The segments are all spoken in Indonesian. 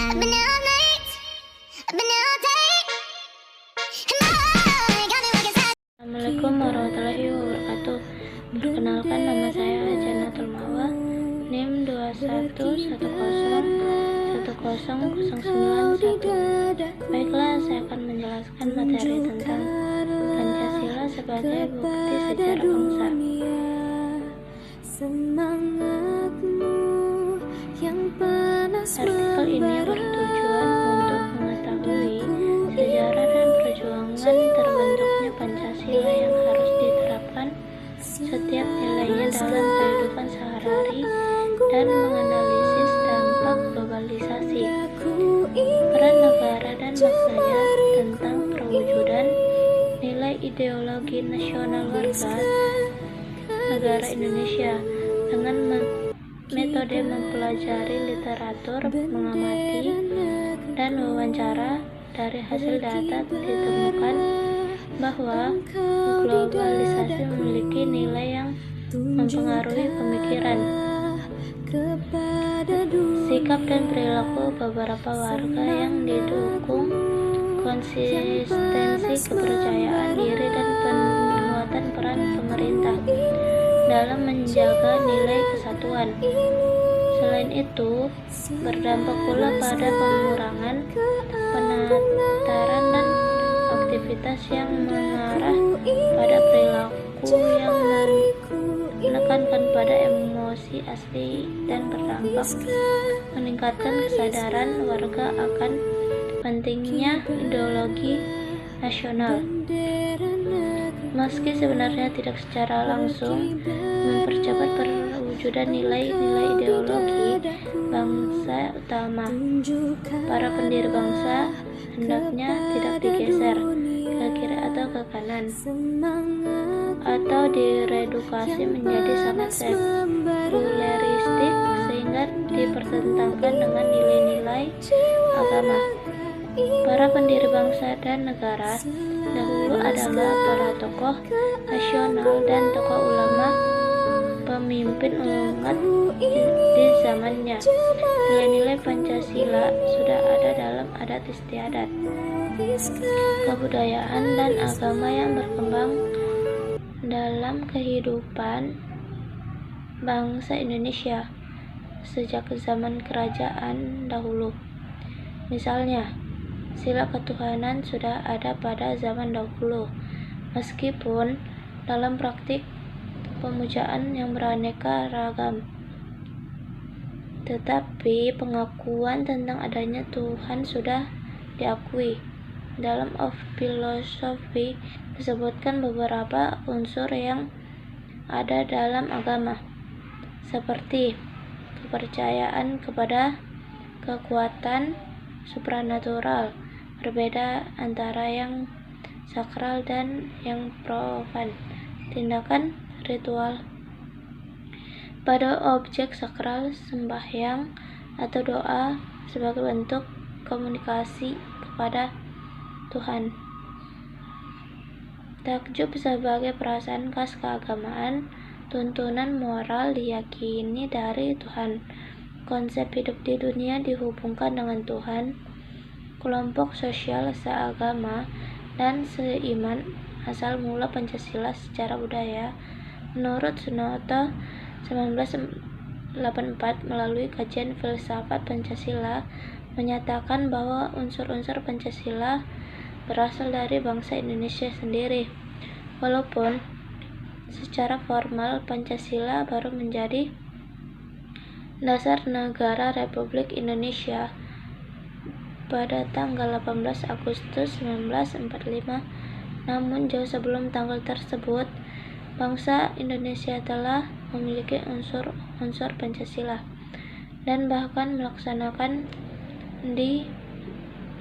Assalamualaikum warahmatullahi wabarakatuh. Perkenalkan, nama saya Janatul Mawa, NIM 21101091. Baiklah, saya akan menjelaskan materi tentang Pancasila sebagai bukti sejarah bangsa. Artikel ini bertujuan untuk mengetahui sejarah dan perjuangan terbentuknya Pancasila yang harus diterapkan setiap nilainya dalam kehidupan sehari-hari dan menganalisis dampak globalisasi, peran negara dan maknanya tentang perwujudan nilai ideologi nasional warga negara Indonesia dengan metode mempelajari literatur, mengamati, dan wawancara. Dari hasil data ditemukan bahwa globalisasi memiliki nilai yang mempengaruhi pemikiran, sikap dan perilaku beberapa warga yang didukung konsistensi, kepercayaan diri, dan penguatan peran pemerintah dalam menjaga nilai kesatuan. Selain itu, berdampak pula pada pengurangan penataran dan aktivitas yang mengarah pada perilaku yang menekankan pada emosi asli dan berdampak meningkatkan kesadaran warga akan pentingnya ideologi nasional. Meski sebenarnya tidak secara langsung mempercepat perwujudan nilai-nilai ideologi bangsa utama, para pendiri bangsa hendaknya tidak digeser ke kiri atau ke kanan atau diredukasi menjadi sangat sekuleristik sehingga dipertentangkan dengan nilai-nilai agama. Para pendiri bangsa dan negara dahulu adalah para tokoh nasional dan tokoh ulama, pemimpin umat di zamannya. Nilai-nilai Pancasila sudah ada dalam adat istiadat, kebudayaan, dan agama yang berkembang dalam kehidupan bangsa Indonesia sejak zaman kerajaan dahulu. Misalnya, sila ketuhanan sudah ada pada zaman dahulu, meskipun dalam praktik pemujaan yang beraneka ragam. Tetapi pengakuan tentang adanya Tuhan sudah diakui. Dalam Of Philosophy disebutkan beberapa unsur yang ada dalam agama, seperti kepercayaan kepada kekuatan supranatural, berbeda antara yang sakral dan yang profan, tindakan ritual pada objek sakral, sembahyang atau doa sebagai bentuk komunikasi kepada Tuhan. Takjub sebagai perasaan khas keagamaan, tuntunan moral diyakini dari Tuhan. Konsep hidup di dunia dihubungkan dengan Tuhan. Kelompok sosial seagama dan seiman asal mula Pancasila secara budaya. Menurut Sunoto 1984 melalui kajian filsafat Pancasila menyatakan bahwa unsur-unsur Pancasila berasal dari bangsa Indonesia sendiri. Walaupun secara formal Pancasila baru menjadi dasar negara Republik Indonesia pada tanggal 18 Agustus 1945, namun jauh sebelum tanggal tersebut, bangsa Indonesia telah memiliki unsur-unsur Pancasila dan bahkan melaksanakan di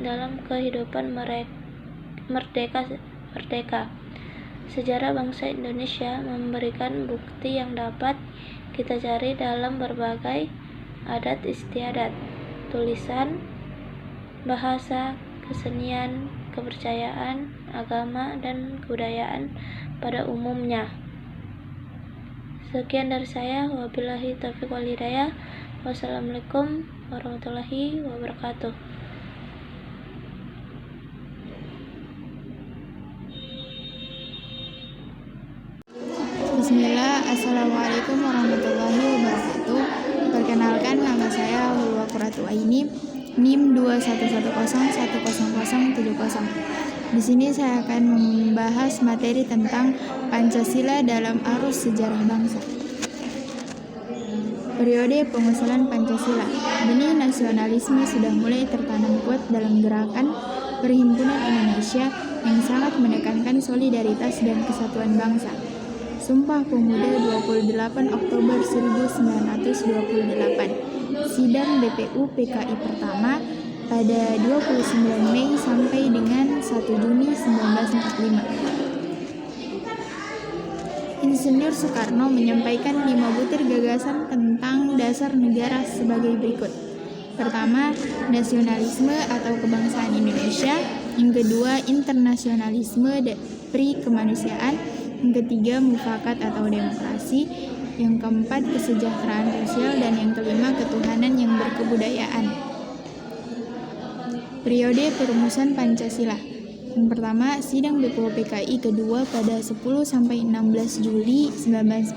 dalam kehidupan merdeka. Sejarah bangsa Indonesia memberikan bukti yang dapat kita cari dalam berbagai adat istiadat, tulisan, bahasa, kesenian, kepercayaan, agama, dan kebudayaan pada umumnya. Sekian dari saya, wabillahi taufiq wal hidayah. Wassalamualaikum warahmatullahi wabarakatuh. Bismillah, Assalamualaikum warahmatullahi wabarakatuh. Perkenalkan, nama saya Hulwa Qurratu Aini, NIM 211010070. Di sini saya akan membahas materi tentang Pancasila dalam arus sejarah bangsa. Periode pengusulan Pancasila. Benih nasionalisme sudah mulai tertanam kuat dalam gerakan Perhimpunan Indonesia yang sangat menekankan solidaritas dan kesatuan bangsa. Sumpah Pemuda 28 Oktober 1928. Sidang BPU PKI pertama pada 29 Mei sampai dengan 1 Juni 1945. Insinyur Soekarno menyampaikan 5 butir gagasan tentang dasar negara sebagai berikut. Pertama, nasionalisme atau kebangsaan Indonesia. Yang kedua, internasionalisme pri kemanusiaan. Yang ketiga, mufakat atau demokrasi. Yang keempat, kesejahteraan sosial. Dan yang kelima, ketuhanan yang berkebudayaan. Periode perumusan Pancasila. Yang pertama, sidang BPU PKI kedua pada 10-16 Juli 1945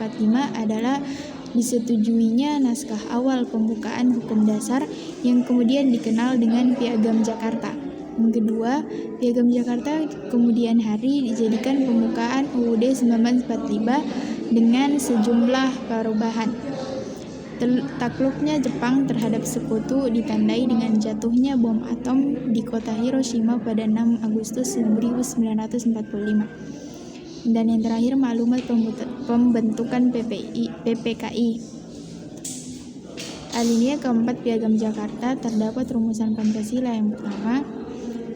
adalah disetujuinya naskah awal pembukaan hukum dasar yang kemudian dikenal dengan Piagam Jakarta. Yang kedua, Piagam Jakarta kemudian hari dijadikan pembukaan UUD 1945 dengan sejumlah perubahan. Takluknya Jepang terhadap sekutu ditandai dengan jatuhnya bom atom di kota Hiroshima pada 6 Agustus 1945. Dan yang terakhir, maklumat pembentukan PPKI. Alinea keempat Piagam Jakarta terdapat rumusan Pancasila. Yang pertama,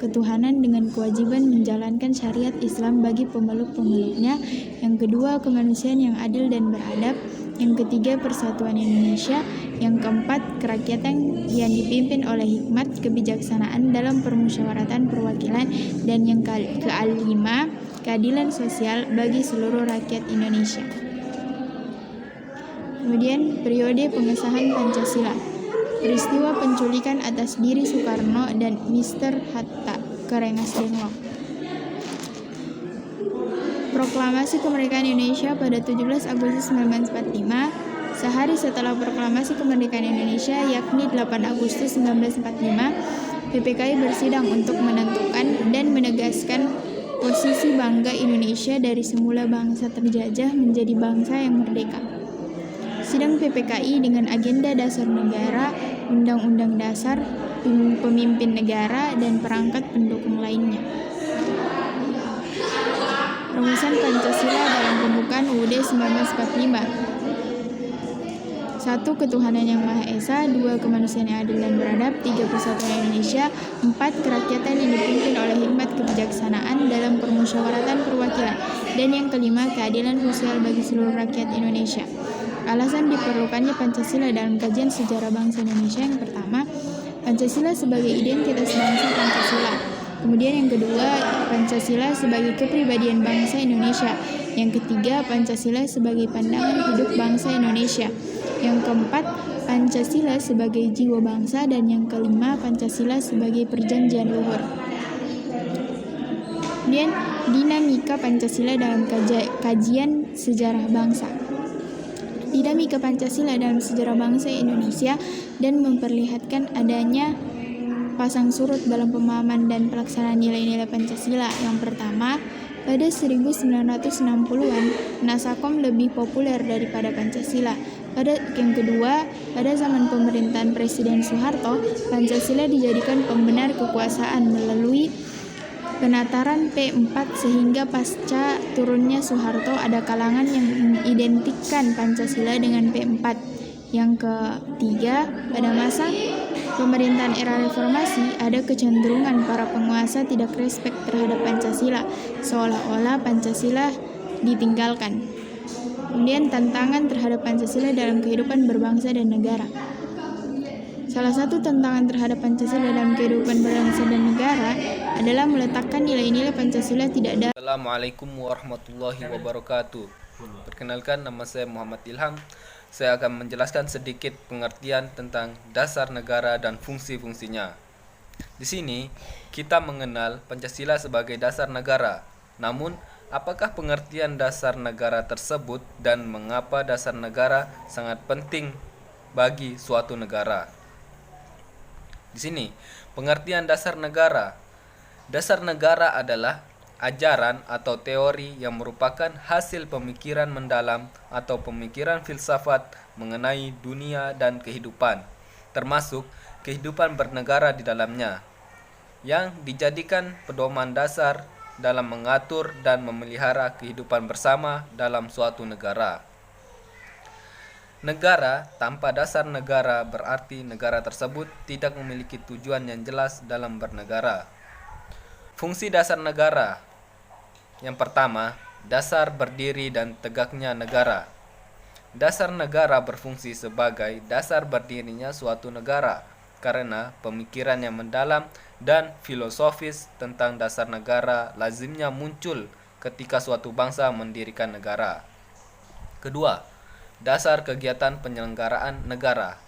ketuhanan dengan kewajiban menjalankan syariat Islam bagi pemeluk-pemeluknya. Yang kedua, kemanusiaan yang adil dan beradab. Yang ketiga, persatuan Indonesia. Yang keempat, kerakyatan yang dipimpin oleh hikmat kebijaksanaan dalam permusyawaratan perwakilan. Dan yang kelima, keadilan sosial bagi seluruh rakyat Indonesia. Kemudian, periode pengesahan Pancasila. Peristiwa penculikan atas diri Soekarno dan Mr. Hatta ke Rengas Dengklok. Proklamasi Kemerdekaan Indonesia pada 17 Agustus 1945. Sehari setelah Proklamasi Kemerdekaan Indonesia, yakni 8 Agustus 1945, PPKI bersidang untuk menentukan dan menegaskan posisi bangga Indonesia dari semula bangsa terjajah menjadi bangsa yang merdeka. Sidang PPKI dengan agenda dasar negara, undang-undang dasar, pemimpin negara, dan perangkat pendukung lainnya. Rumusan Pancasila dalam pembukaan UUD 1945. 1. Ketuhanan yang Maha Esa. 2. Kemanusiaan yang adil dan beradab. 3. Persatuan Indonesia. 4. Kerakyatan yang dipimpin oleh hikmat kebijaksanaan dalam permusyawaratan perwakilan. Dan yang kelima, keadilan sosial bagi seluruh rakyat Indonesia. Alasan diperlukannya Pancasila dalam kajian sejarah bangsa Indonesia. Yang pertama, Pancasila sebagai identitas bangsa Pancasila. Kemudian yang kedua, Pancasila sebagai kepribadian bangsa Indonesia. Yang ketiga, Pancasila sebagai pandangan hidup bangsa Indonesia. Yang keempat, Pancasila sebagai jiwa bangsa. Dan yang kelima, Pancasila sebagai perjanjian luhur. Kemudian, dinamika Pancasila dalam kajian sejarah bangsa. Dinamika Pancasila dalam sejarah bangsa Indonesia dan memperlihatkan adanya pasang surut dalam pemahaman dan pelaksanaan nilai-nilai Pancasila. Yang pertama, pada 1960-an, Nasakom lebih populer daripada Pancasila. Yang kedua, pada zaman pemerintahan Presiden Soeharto, Pancasila dijadikan pembenar kekuasaan melalui penataran P4 sehingga pasca turunnya Soeharto ada kalangan yang mengidentikan Pancasila dengan P4. Yang ketiga, pada masa pemerintahan era reformasi ada kecenderungan para penguasa tidak respek terhadap Pancasila, seolah-olah Pancasila ditinggalkan. Kemudian tantangan terhadap Pancasila dalam kehidupan berbangsa dan negara. Salah satu tantangan terhadap Pancasila dalam kehidupan berbangsa dan negara adalah meletakkan nilai-nilai Pancasila tidak dapat. Assalamualaikum warahmatullahi wabarakatuh. Perkenalkan, nama saya Muhammad Ilham saya akan menjelaskan sedikit pengertian tentang dasar negara dan fungsi-fungsinya. Di sini, kita mengenal Pancasila sebagai dasar negara. Namun, apakah pengertian dasar negara tersebut dan mengapa dasar negara sangat penting bagi suatu negara? Di sini, pengertian dasar negara. Dasar negara adalah ajaran atau teori yang merupakan hasil pemikiran mendalam atau pemikiran filsafat mengenai dunia dan kehidupan, termasuk kehidupan bernegara di dalamnya, yang dijadikan pedoman dasar dalam mengatur dan memelihara kehidupan bersama dalam suatu negara. Negara tanpa dasar negara berarti negara tersebut tidak memiliki tujuan yang jelas dalam bernegara. Fungsi dasar negara. Yang pertama, dasar berdiri dan tegaknya negara. Dasar negara berfungsi sebagai dasar berdirinya suatu negara karena pemikiran yang mendalam dan filosofis tentang dasar negara lazimnya muncul ketika suatu bangsa mendirikan negara. Kedua, dasar kegiatan penyelenggaraan negara.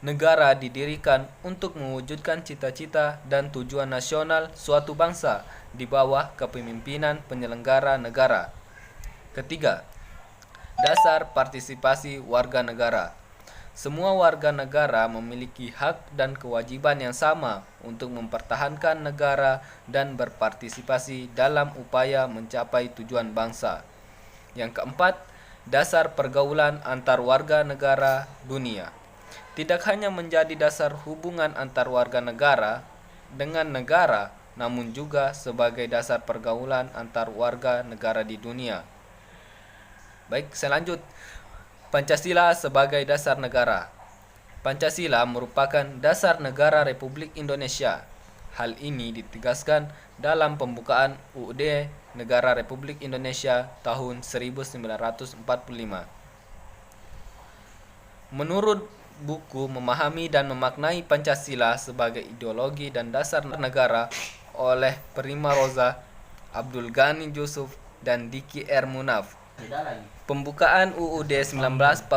Negara didirikan untuk mewujudkan cita-cita dan tujuan nasional suatu bangsa di bawah kepemimpinan penyelenggara negara. Ketiga, dasar partisipasi warga negara. Semua warga negara memiliki hak dan kewajiban yang sama untuk mempertahankan negara dan berpartisipasi dalam upaya mencapai tujuan bangsa. Yang keempat, dasar pergaulan antar warga negara dunia. Tidak hanya menjadi dasar hubungan antar warga negara dengan negara, namun juga sebagai dasar pergaulan antar warga negara di dunia. Baik, saya lanjut. Pancasila sebagai dasar negara. Pancasila merupakan dasar negara Republik Indonesia. Hal ini ditegaskan dalam pembukaan UUD Negara Republik Indonesia tahun 1945. Menurut buku Memahami dan Memaknai Pancasila sebagai Ideologi dan Dasar Negara oleh Prima Roza, Abdul Ghani Yusuf, dan Diki R. Munaf, pembukaan UUD 1945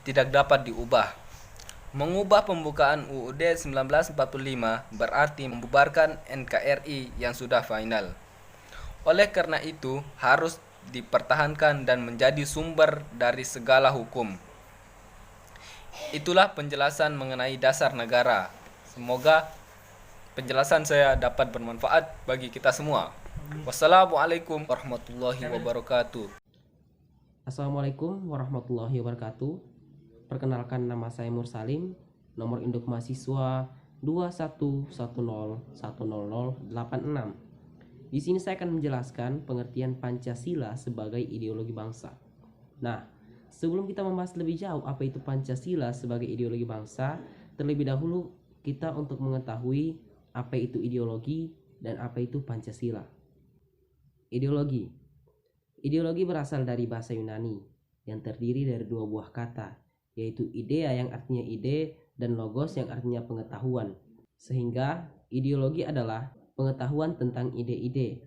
tidak dapat diubah. Mengubah pembukaan UUD 1945 berarti membubarkan NKRI yang sudah final. Oleh karena itu, harus dipertahankan dan menjadi sumber dari segala hukum. Itulah penjelasan mengenai dasar negara. Semoga penjelasan saya dapat bermanfaat bagi kita semua. Wassalamualaikum warahmatullahi wabarakatuh. Assalamualaikum warahmatullahi wabarakatuh. Perkenalkan, nama saya Mursalim, nomor induk mahasiswa 2110100086. Di sini saya akan menjelaskan pengertian Pancasila sebagai ideologi bangsa. Nah, sebelum kita membahas lebih jauh apa itu Pancasila sebagai ideologi bangsa, terlebih dahulu kita untuk mengetahui apa itu ideologi dan apa itu Pancasila. Ideologi. Ideologi berasal dari bahasa Yunani yang terdiri dari dua buah kata, yaitu idea yang artinya ide dan logos yang artinya pengetahuan. Sehingga ideologi adalah pengetahuan tentang ide-ide,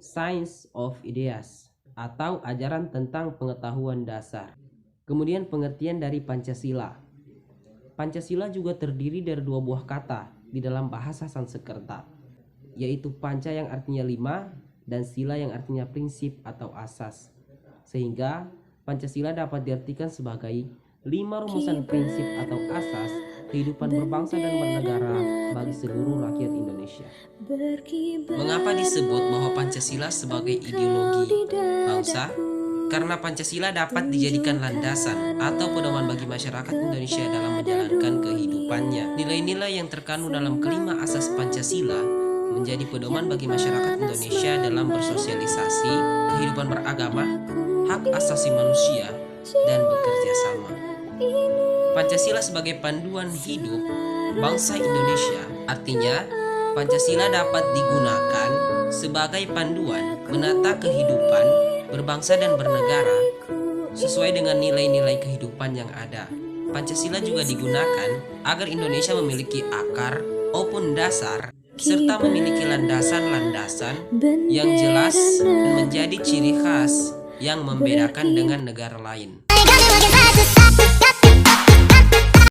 science of ideas, atau ajaran tentang pengetahuan dasar. Kemudian pengertian dari Pancasila. Pancasila juga terdiri dari dua buah kata di dalam bahasa Sanskerta, yaitu panca yang artinya 5 dan sila yang artinya prinsip atau asas. Sehingga Pancasila dapat diartikan sebagai 5 rumusan prinsip atau asas kehidupan berbangsa dan bernegara bagi seluruh rakyat Indonesia. Mengapa disebut bahwa Pancasila sebagai ideologi bangsa? Karena Pancasila dapat dijadikan landasan atau pedoman bagi masyarakat Indonesia dalam menjalankan kehidupannya. Nilai-nilai yang terkandung dalam kelima asas Pancasila menjadi pedoman bagi masyarakat Indonesia dalam bersosialisasi, kehidupan beragama, hak asasi manusia, dan bekerja sama. Pancasila sebagai panduan hidup bangsa Indonesia, artinya Pancasila dapat digunakan sebagai panduan menata kehidupan berbangsa dan bernegara sesuai dengan nilai-nilai kehidupan yang ada. Pancasila juga digunakan agar Indonesia memiliki akar maupun dasar serta memiliki landasan-landasan yang jelas dan menjadi ciri khas yang membedakan dengan negara lain. got me working side to